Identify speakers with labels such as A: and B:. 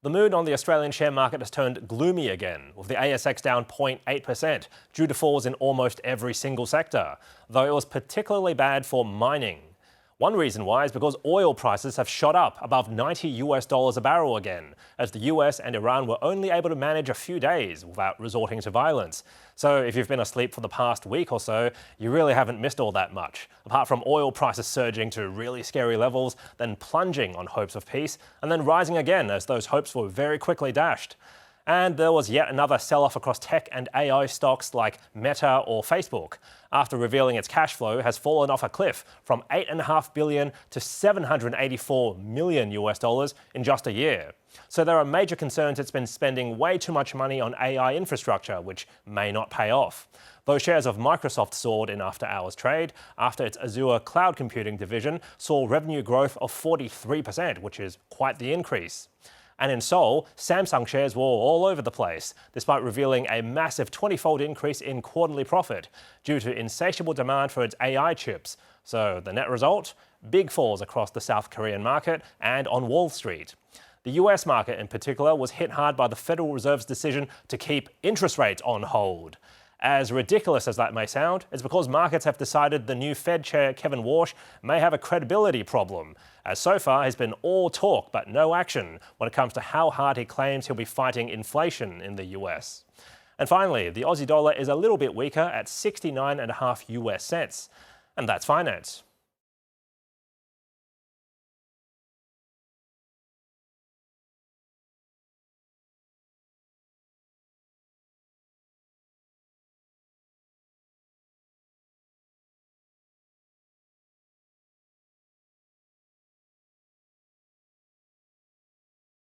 A: The mood on the Australian share market has turned gloomy again, with the ASX down 0.8% due to falls in almost every single sector, though it was particularly bad for mining. One reason why is because oil prices have shot up above $90 a barrel again, as the US and Iran were only able to manage a few days without resorting to violence. So if you've been asleep for the past week or so, you really haven't missed all that much, apart from oil prices surging to really scary levels, then plunging on hopes of peace, and then rising again as those hopes were very quickly dashed. And there was yet another sell-off across tech and AI stocks like Meta or Facebook, after revealing its cash flow has fallen off a cliff from $8.5 billion to $784 million in just a year. So there are major concerns it's been spending way too much money on AI infrastructure, which may not pay off. Those shares of Microsoft soared in after-hours trade after its Azure cloud computing division saw revenue growth of 43%, which is quite the increase. And in Seoul, Samsung shares were all over the place, despite revealing a massive 20-fold increase in quarterly profit due to insatiable demand for its AI chips. So the net result? Big falls across the South Korean market and on Wall Street. The US market in particular was hit hard by the Federal Reserve's decision to keep interest rates on hold. As ridiculous as that may sound, it's because markets have decided the new Fed chair Kevin Warsh may have a credibility problem, as so far he's been all talk but no action when it comes to how hard he claims he'll be fighting inflation in the US. And finally, the Aussie dollar is a little bit weaker at 69.5 US cents. And that's finance.